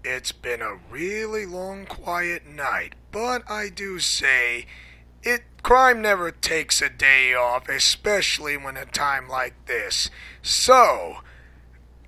It's been a really long, quiet night, but I do say, crime never takes a day off, especially when a time like this. So,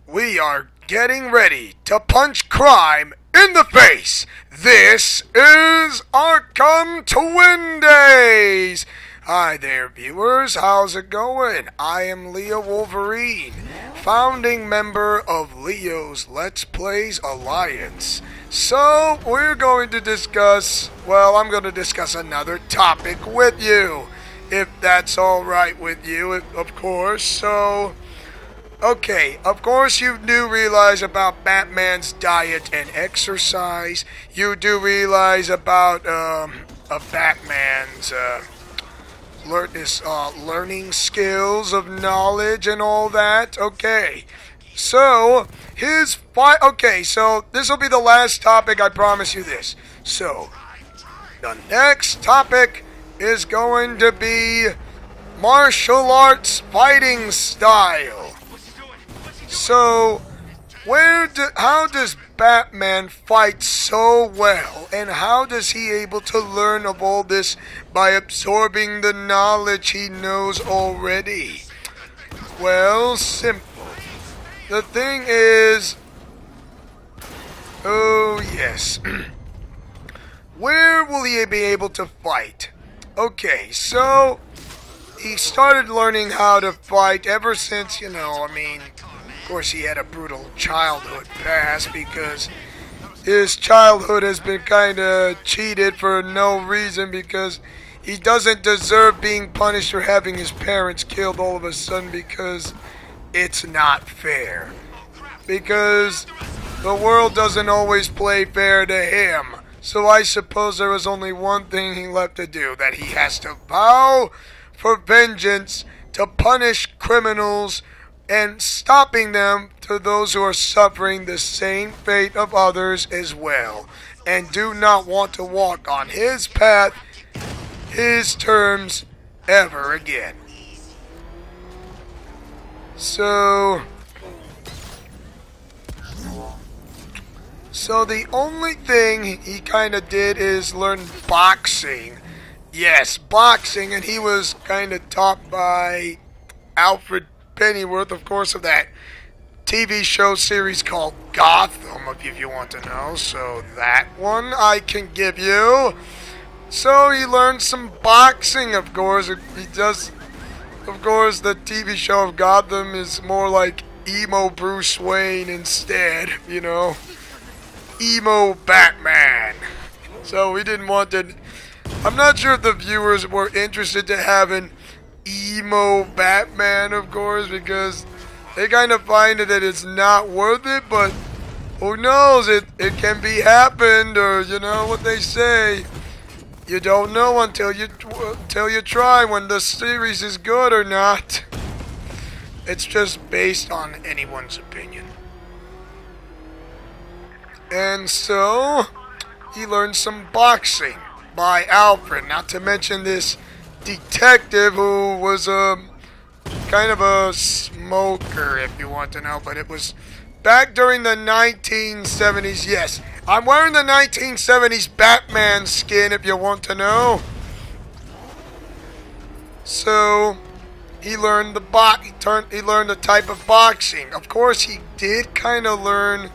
we are getting ready to punch crime in the face. This is Arkham to Win Days. Hi there, viewers. How's it going? I am Leo Wolverine, founding member of Leo's Let's Plays Alliance. So, we're going to discuss, I'm going to discuss another topic with you, if that's alright with you, of course. So, okay, of course you do realize about Batman's diet and exercise. You do realize about Batman's learning skills of knowledge and all that. Okay, so so this will be the last topic, I promise you this. So the next topic is going to be martial arts fighting style. So how does Batman fight so well, and how does he able to learn of all this by absorbing the knowledge he knows already? Well, simple. The thing is, oh yes, where will he be able to fight? Okay, so he started learning how to fight ever since, of course he had a brutal childhood past because his childhood has been kind of cheated for no reason, because he doesn't deserve being punished for having his parents killed all of a sudden, because it's not fair. Because the world doesn't always play fair to him. So I suppose there was only one thing he left to do, that he has to vow for vengeance to punish criminals and stopping them to those who are suffering the same fate of others as well, and do not want to walk on his path, his terms, ever again. So the only thing he kind of did is learn boxing. Yes, boxing, and he was kind of taught by Alfred Pennyworth, of course, of that TV show series called Gotham, if you want to know. So that one I can give you. So he learned some boxing, of course. He does, of course, the TV show of Gotham is more like emo Bruce Wayne instead, emo Batman. So we didn't want to, I'm not sure if the viewers were interested to have an emo Batman, of course, because they kind of find that it's not worth it, but who knows, it can be happened, or what they say, you don't know until you try when the series is good or not. It's just based on anyone's opinion. And so he learned some boxing by Alfred, not to mention this detective who was kind of a smoker, if you want to know, but it was back during the 1970s. Yes, I'm wearing the 1970s Batman skin, if you want to know. So he learned he learned the type of boxing. Of course, he did kind of learn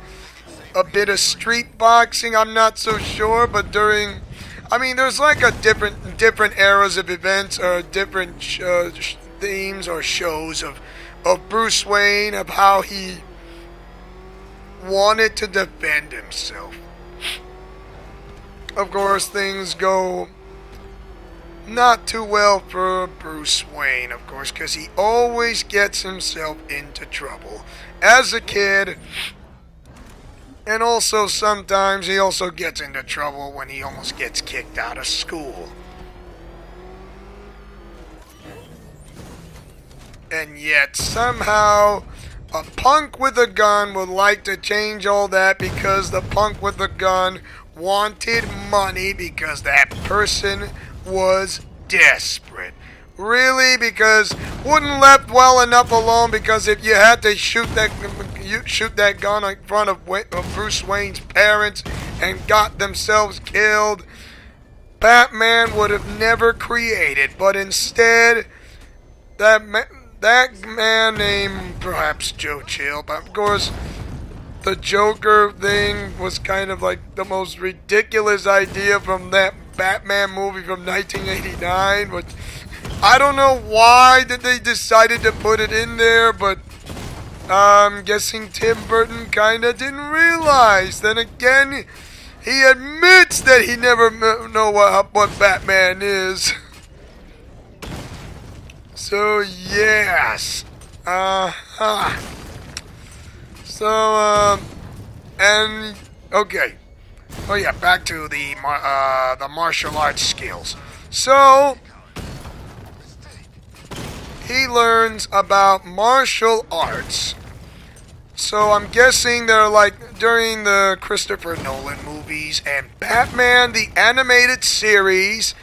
a bit of street boxing. I'm not so sure, but there's like a different eras of events, or different themes or shows of Bruce Wayne, of how he wanted to defend himself. Of course, things go not too well for Bruce Wayne, of course, because he always gets himself into trouble as a kid. And also sometimes he also gets into trouble when he almost gets kicked out of school. And yet somehow a punk with a gun would like to change all that, because the punk with the gun wanted money, because that person was desperate. Really? Because wouldn't left well enough alone, because if you had to shoot that gun in front of Bruce Wayne's parents and got themselves killed, Batman would have never created. But instead, that man named perhaps Joe Chill, but of course the Joker thing was kind of like the most ridiculous idea from that Batman movie from 1989, but I don't know why that they decided to put it in there, but I'm guessing Tim Burton kinda didn't realize. Then again, he admits that he never know what Batman is. So yes, So and okay. Oh yeah, back to the martial arts skills. So he learns about martial arts. So I'm guessing they're like during the Christopher Nolan movies and Batman the animated series,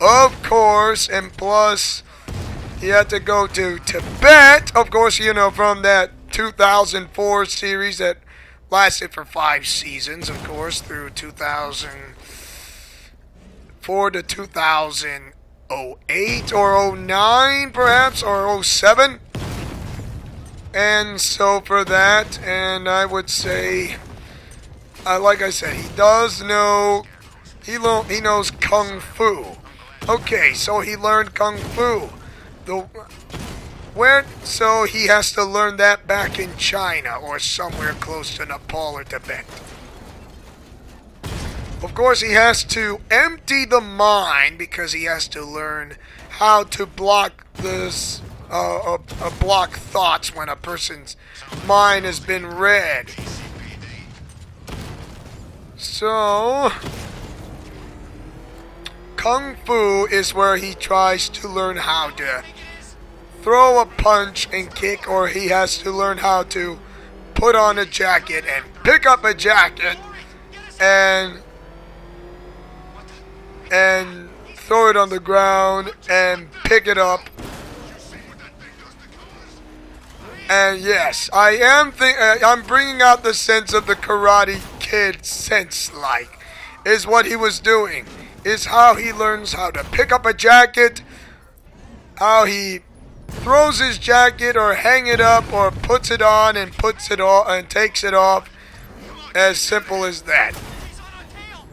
of course, and plus he had to go to Tibet, of course, you know, from that 2004 series that lasted for 5 seasons, of course, through 2004 to 2008 or 09 perhaps, or 07. And so for that, and I would say, like I said, he does know, he knows Kung Fu. Okay, so he learned Kung Fu. So he has to learn that back in China or somewhere close to Nepal or Tibet. Of course, he has to empty the mind because he has to learn how to block this, block thoughts when a person's mind has been read. So Kung Fu is where he tries to learn how to throw a punch and kick, or he has to learn how to put on a jacket and pick up a jacket and throw it on the ground and pick it up. And yes, I'm bringing out the sense of the Karate Kid sense, like, is what he was doing, is how he learns how to pick up a jacket, how he throws his jacket or hang it up or puts it on and puts it off and takes it off. As simple as that.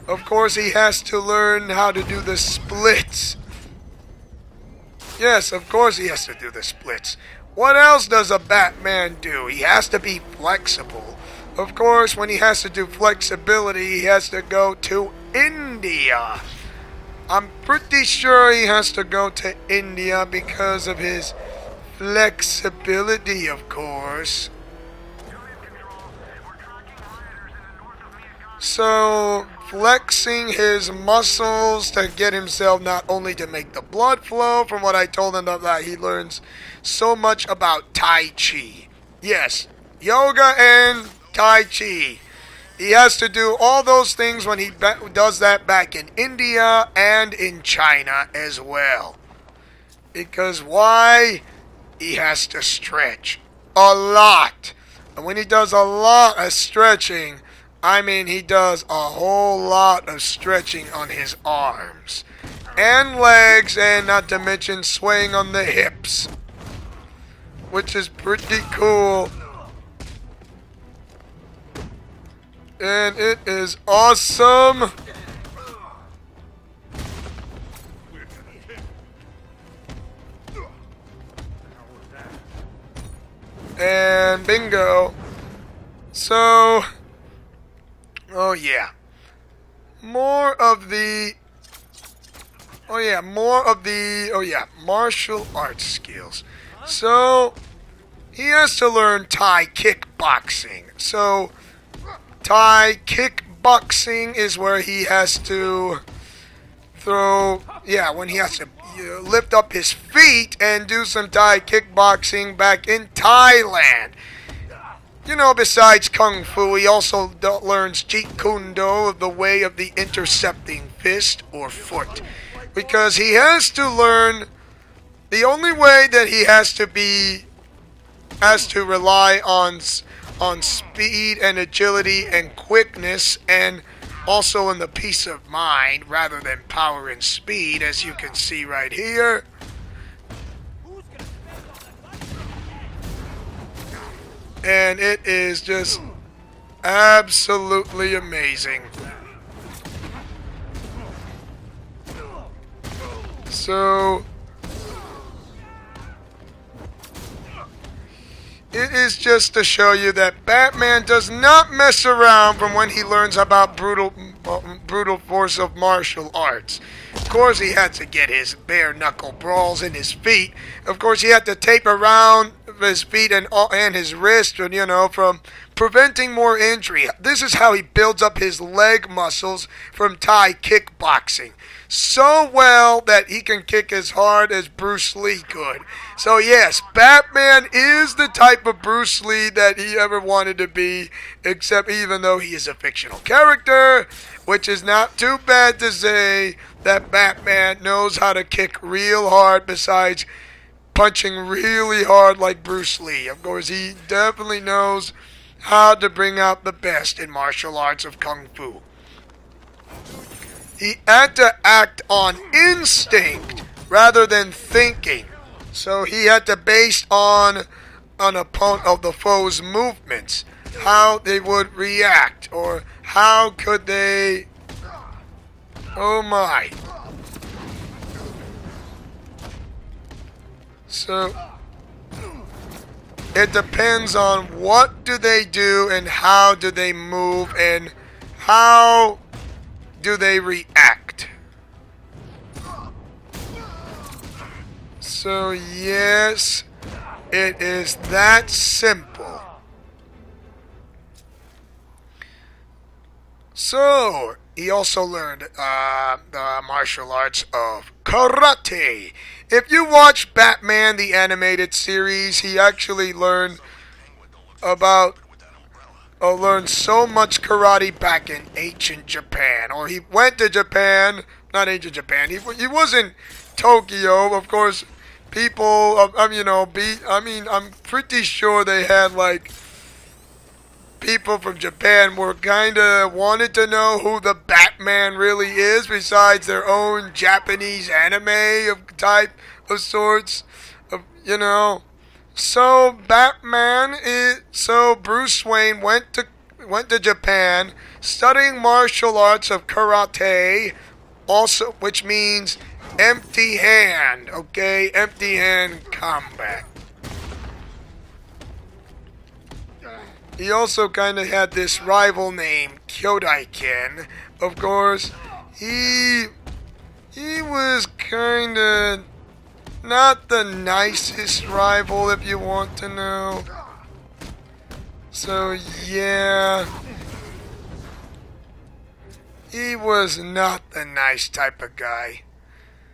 Of course, he has to learn how to do the splits. Yes, of course he has to do the splits. What else does a Batman do? He has to be flexible. Of course, when he has to do flexibility, he has to go to India. I'm pretty sure he has to go to India because of his flexibility, of course. So, flexing his muscles to get himself not only to make the blood flow, from what I told him that he learns so much about Tai Chi. Yes, yoga and Tai Chi. He has to do all those things when he does that back in India and in China as well. Because why? He has to stretch a lot. And when he does a lot of stretching, I mean he does a whole lot of stretching on his arms and legs, and not to mention swaying on the hips, which is pretty cool. And it is awesome. And bingo. So, oh yeah. More of the martial arts skills. So, he has to learn Thai kickboxing. So, Thai kickboxing is where he has to when he has to lift up his feet and do some Thai kickboxing back in Thailand. You know, besides Kung Fu, he also learns Jeet Kune Do, the way of the intercepting fist or foot. Because he has to learn the only way that he has to rely on speed and agility and quickness, and also in the peace of mind rather than power and speed, as you can see right here. And it is just absolutely amazing. So it is just to show you that Batman does not mess around from when he learns about brutal force of martial arts. Of course, he had to get his bare-knuckle brawls in his feet. Of course, he had to tape around his feet and his wrist, and, you know, from preventing more injury. This is how he builds up his leg muscles from Thai kickboxing. So well that he can kick as hard as Bruce Lee could. So yes, Batman is the type of Bruce Lee that he ever wanted to be, except even though he is a fictional character, which is not too bad to say that Batman knows how to kick real hard besides punching really hard like Bruce Lee. Of course, he definitely knows how to bring out the best in martial arts of Kung Fu. He had to act on instinct rather than thinking. So he had to base on an opponent of the foe's movements, how they would react, or how could they... Oh my. So it depends on what do they do and how do they move and how do they react. So yes, it is that simple. So he also learned the martial arts of karate. If you watch Batman the animated series, he actually learned so much karate back in ancient Japan. Or he went to Japan, not ancient Japan. He was in Tokyo, of course. People, I'm pretty sure they had like people from Japan were kind of wanted to know who the Batman really is, besides their own Japanese anime of type of sorts, you know. So Bruce Wayne went to Japan, studying martial arts of karate, also, which means empty hand, okay, empty hand combat. He also kind of had this rival named Kyodai-ken. Of course, he was kind of not the nicest rival, if you want to know. So yeah, he was not the nice type of guy.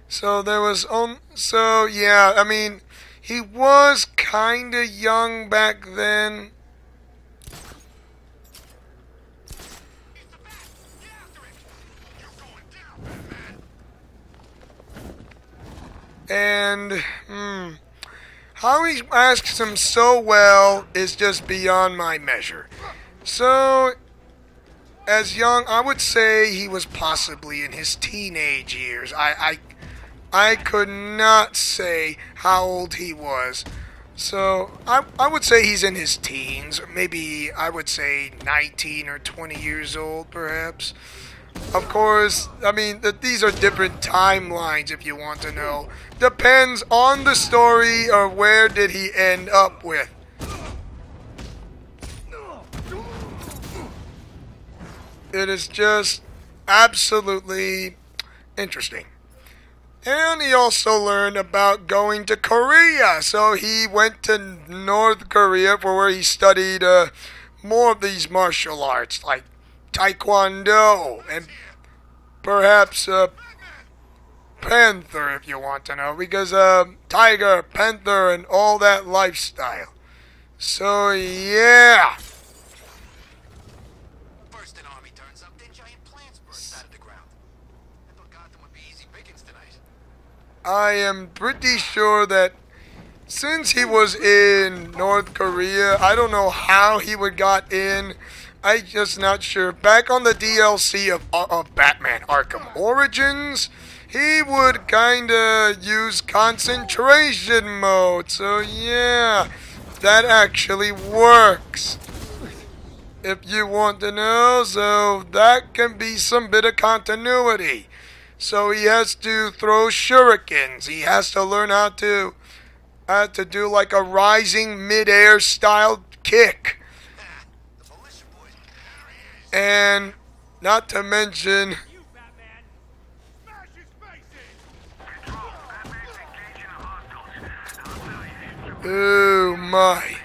So there was yeah, I mean, he was kind of young back then. And how he asks him so well is just beyond my measure. So, as young, I would say he was possibly in his teenage years. I could not say how old he was. So, I would say he's in his teens. Maybe I would say 19 or 20 years old, perhaps. Of course, I mean, these are different timelines, if you want to know. Depends on the story or where did he end up with. It is just absolutely interesting. And he also learned about going to Korea. So he went to North Korea for where he studied more of these martial arts, like Taekwondo and perhaps Panther, if you want to know, because Tiger, Panther, and all that lifestyle. So yeah. First an army turns up, then giant plants burst out of the ground. I thought Gotham would be easy pickings tonight. I am pretty sure that since he was in North Korea, I don't know how he would got in. I just not sure. Back on the DLC of Batman Arkham Origins, he would kinda use concentration mode. So yeah, that actually works. If you want to know, so that can be some bit of continuity. So he has to throw shurikens. He has to learn how to do like a rising mid-air style kick. And not to mention, oh my.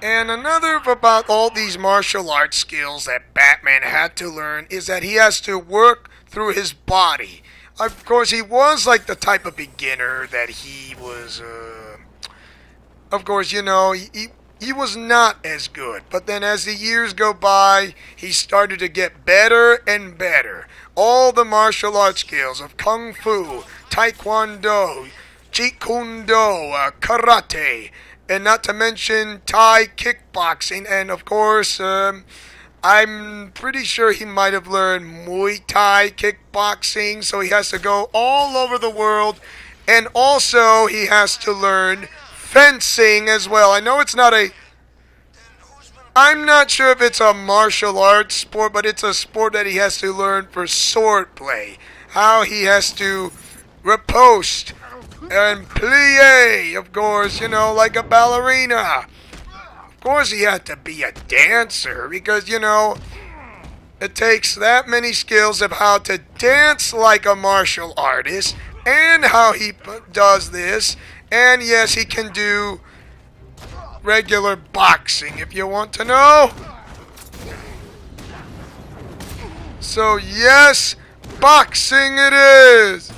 And another about all these martial arts skills that Batman had to learn is that he has to work through his body. Of course, he was like the type of beginner that he was, of course, you know, he was not as good. But then as the years go by, he started to get better and better. All the martial arts skills of Kung Fu, Taekwondo, Jeet Kune Do, Karate, and not to mention Thai kickboxing, and of course, I'm pretty sure he might have learned Muay Thai kickboxing, so he has to go all over the world, and also he has to learn fencing as well. I know it's not I'm not sure if it's a martial arts sport, but it's a sport that he has to learn for swordplay. How he has to riposte and plie, of course, you know, like a ballerina. Of course he had to be a dancer because, you know, it takes that many skills of how to dance like a martial artist and how he does this. And yes, he can do regular boxing if you want to know. So yes, boxing it is.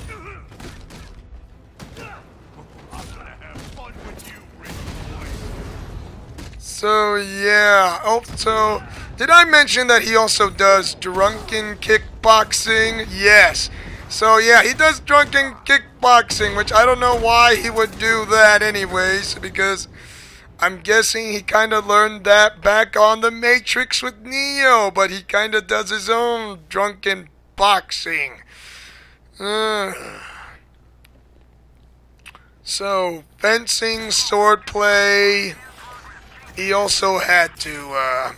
So yeah, oh, so did I mention that he also does drunken kickboxing? Yes. So yeah, he does drunken kickboxing, which I don't know why he would do that anyways, because I'm guessing he kind of learned that back on the Matrix with Neo, but he kind of does his own drunken boxing. So, fencing, swordplay. He also had to,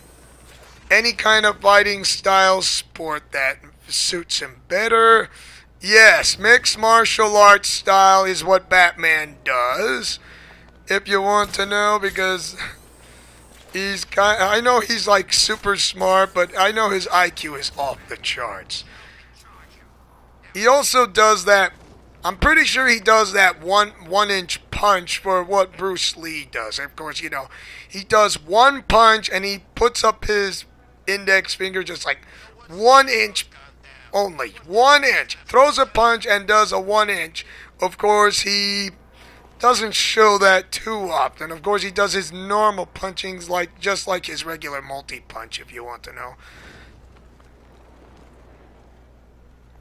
any kind of fighting style sport that suits him better. Yes, mixed martial arts style is what Batman does. If you want to know, because I know he's like super smart, but I know his IQ is off the charts. He also does that, I'm pretty sure he does that one-inch punch for what Bruce Lee does. Of course, you know, he does one punch and he puts up his index finger just like 1 inch only. 1 inch. Throws a punch and does a 1 inch. Of course, he doesn't show that too often. Of course, he does his normal punchings just like his regular multi-punch, if you want to know.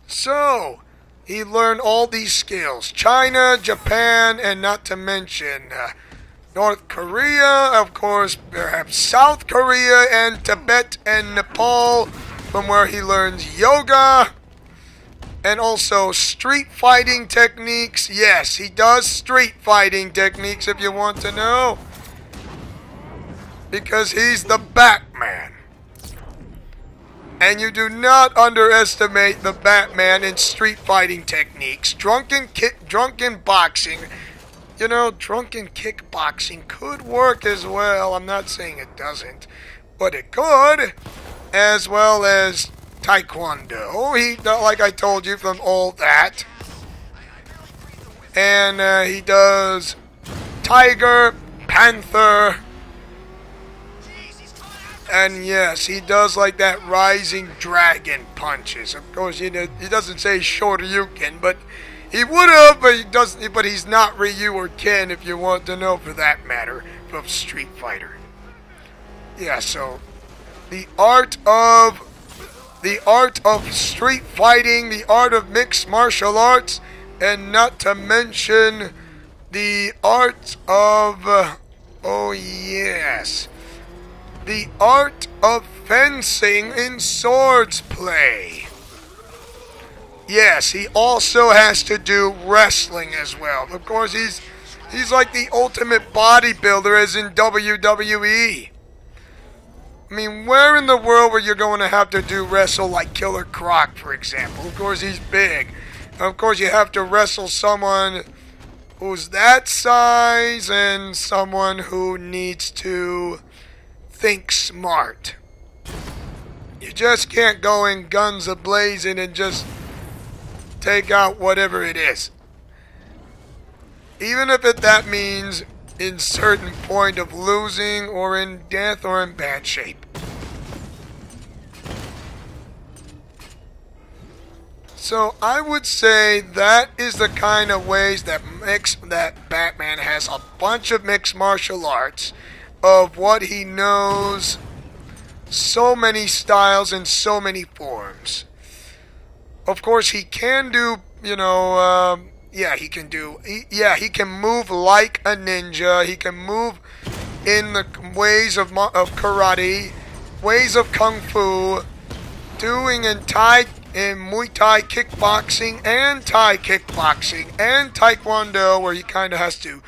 So, he learned all these skills. China, Japan, and not to mention North Korea, of course, perhaps South Korea, and Tibet and Nepal, from where he learns yoga. And also street fighting techniques. Yes, he does street fighting techniques if you want to know. Because he's the Batman. And you do not underestimate the Batman in street fighting techniques. Drunken boxing. You know, drunken kickboxing could work as well. I'm not saying it doesn't. But it could. As well as Taekwondo. He, like I told you, from all that. And he does Tiger, Panther. And yes, he does like that rising dragon punches. Of course, he doesn't say Shoryuken, but he would have, but he doesn't. But he's not Ryu or Ken, if you want to know, for that matter, from Street Fighter. Yeah, so the art of the art of street fighting, the art of mixed martial arts, and not to mention the art of, oh yes, the art of fencing in swords play. Yes, he also has to do wrestling as well. Of course, he's like the ultimate bodybuilder as in WWE. I mean, where in the world were you going to have to do wrestle like Killer Croc, for example? Of course, he's big. Of course, you have to wrestle someone who's that size and someone who needs to think smart. You just can't go in guns a-blazing and just take out whatever it is. Even if that means in certain point of losing or in death or in bad shape. So I would say that is the kind of ways that Batman has a bunch of mixed martial arts of what he knows, so many styles and so many forms. Of course, he can do, he can move like a ninja. He can move in the ways of karate, ways of kung fu, doing in Muay Thai kickboxing and Thai kickboxing and Taekwondo, where he kind of has to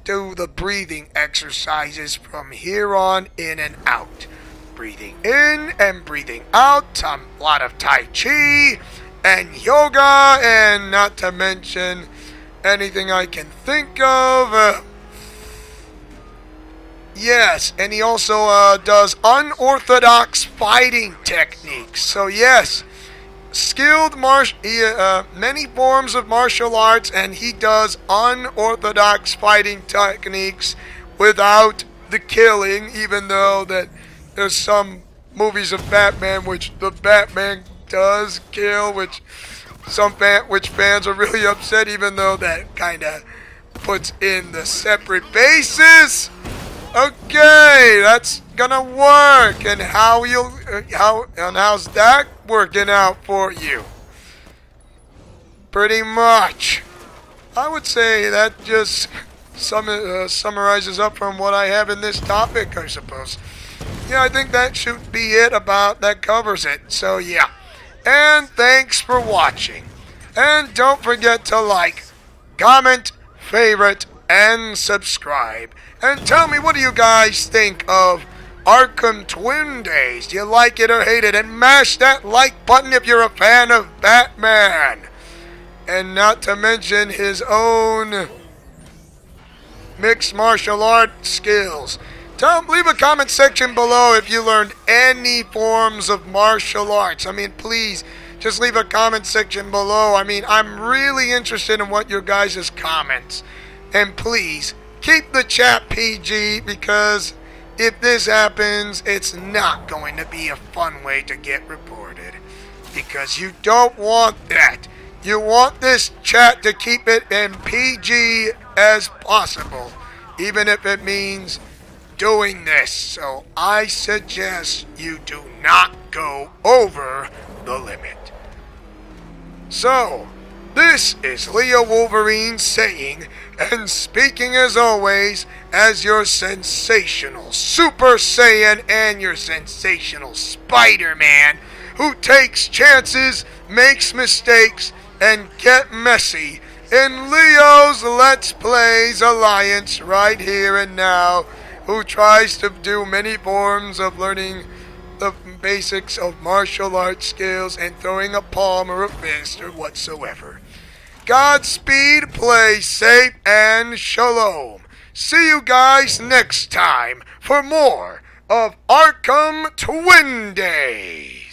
do the breathing exercises from here on in and out. Breathing in and breathing out. A lot of Tai Chi and yoga, and not to mention anything I can think of. Yes, and he also does unorthodox fighting techniques. So yes, skilled many forms of martial arts, and he does unorthodox fighting techniques without the killing, even though that there's some movies of Batman which the Batman does kill, which fans are really upset, even though that kind of puts in the separate basis. Okay, that's gonna work, and how's that working out for you? Pretty much. I would say that just summarizes up from what I have in this topic, I suppose. Yeah, I think that should be it that covers it. So yeah. And thanks for watching. And don't forget to like, comment, favorite, and subscribe. And tell me, what do you guys think of Arkham Twin Days? Do you like it or hate it? And mash that like button if you're a fan of Batman. And not to mention his own mixed martial art skills. Leave a comment section below if you learned any forms of martial arts. I mean, please, just leave a comment section below. I mean, I'm really interested in what your guys' comments. And please, keep the chat PG, because if this happens, it's not going to be a fun way to get reported. Because you don't want that. You want this chat to keep it in PG as possible, even if it means doing this. So I suggest you do not go over the limit. So, this is Leo Wolverine saying and speaking as always as your sensational Super Saiyan and your sensational Spider-Man who takes chances, makes mistakes, and get messy in Leo's Let's Plays Alliance right here and now, who tries to do many forms of learning the basics of martial arts skills and throwing a palm or a fist or whatsoever. Godspeed, play safe, and shalom. See you guys next time for more of Arkham Twin Days.